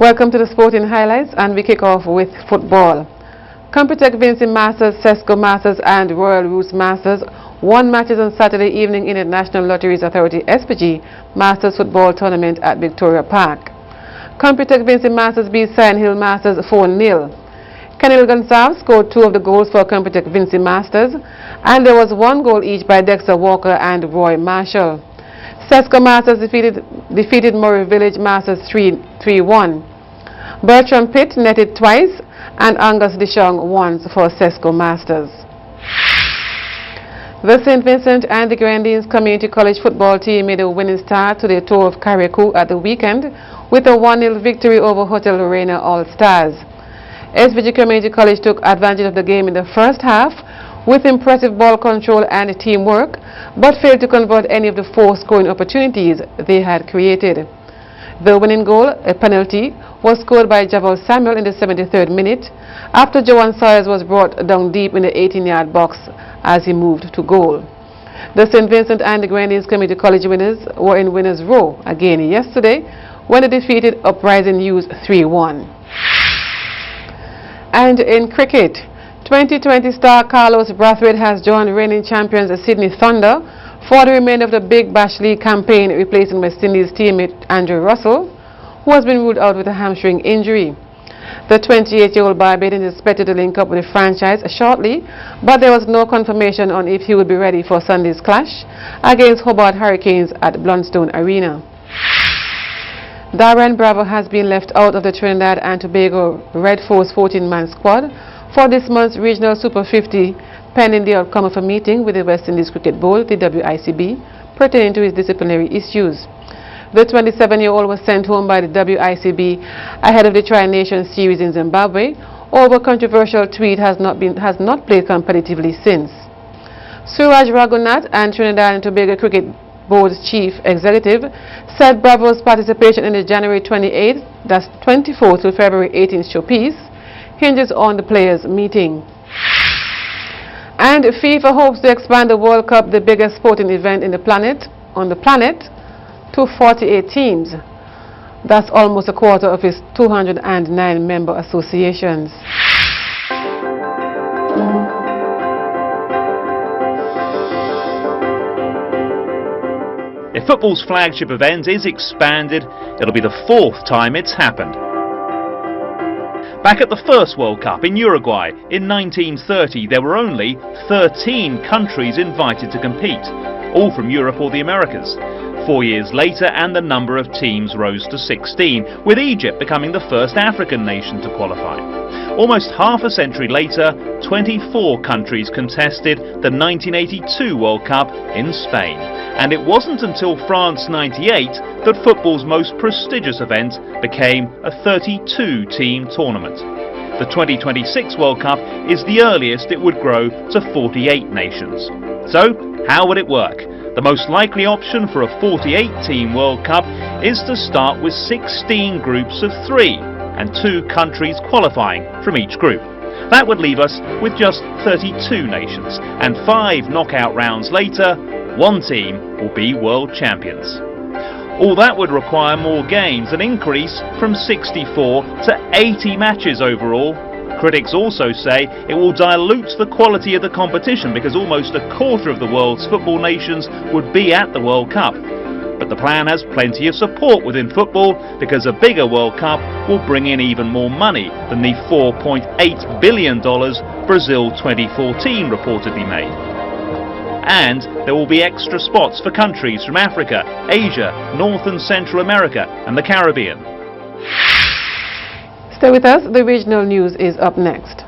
Welcome to the sporting highlights, and we kick off with football. Computech Vinci Masters, Sesco Masters and Royal Roots Masters won matches on Saturday evening in the National Lotteries Authority SPG Masters Football Tournament at Victoria Park. Computech Vinci Masters beat Cyan Hill Masters 4-0. Kenil Gonsalves scored 2 of the goals for Computech Vinci Masters, and there was 1 goal each by Dexter Walker and Roy Marshall. Sesco Masters defeated Murray Village Masters 3-1. Bertram Pitt netted twice, and Angus Dishong once for Sesco Masters. The St. Vincent and the Grenadines Community College football team made a winning start to their tour of Carriacou at the weekend with a 1-0 victory over Hotel Lorena All-Stars. SVG Community College took advantage of the game in the first half with impressive ball control and teamwork, but failed to convert any of the 4 scoring opportunities they had created. The winning goal, a penalty, was scored by Javal Samuel in the 73rd minute after Joan Sawyers was brought down deep in the 18-yard box as he moved to goal. The St. Vincent and the Grenadines Community College winners were in winners' row again yesterday when they defeated Uprising Youth 3-1. And in cricket, 2020 star Carlos Brathwaite has joined reigning champions Sydney Thunder for the remainder of the Big Bash League campaign, replacing West Indies teammate Andrew Russell, who has been ruled out with a hamstring injury. The 28-year-old Barbadian is expected to link up with the franchise shortly, but there was no confirmation on if he would be ready for Sunday's clash against Hobart Hurricanes at Blundstone Arena. Darren Bravo has been left out of the Trinidad and Tobago Red Force 14-man squad for this month's Regional Super 50, pending the outcome of a meeting with the West Indies Cricket Board, the WICB, pertaining to his disciplinary issues. The 27-year-old was sent home by the WICB ahead of the Tri-Nation Series in Zimbabwe over a controversial tweet has not played competitively since. Suraj Raghunath and Trinidad and Tobago Cricket Board's chief executive said Bravo's participation in the January 28th, that's 24th to February 18th showpiece hinges on the players' meeting. And FIFA hopes to expand the World Cup, the biggest sporting event on the planet, to 48 teams. That's almost a quarter of its 209 member associations. If football's flagship event is expanded, it'll be the 4th time it's happened. Back at the first World Cup in Uruguay in 1930, there were only 13 countries invited to compete, all from Europe or the Americas. 4 years later, and the number of teams rose to 16, with Egypt becoming the first African nation to qualify. Almost half a century later, 24 countries contested the 1982 World Cup in Spain. And it wasn't until France '98 that football's most prestigious event became a 32-team tournament. The 2026 World Cup is the earliest it would grow to 48 nations. So, how would it work? The most likely option for a 48-team World Cup is to start with 16 groups of 3 and 2 countries qualifying from each group. That would leave us with just 32 nations, and 5 knockout rounds later, 1 team will be world champions. All that would require more games, an increase from 64 to 80 matches overall. Critics also say it will dilute the quality of the competition because almost a quarter of the world's football nations would be at the World Cup. But the plan has plenty of support within football because a bigger World Cup will bring in even more money than the $4.8 billion Brazil 2014 reportedly made. And there will be extra spots for countries from Africa, Asia, North and Central America and the Caribbean. Stay with us, the regional news is up next.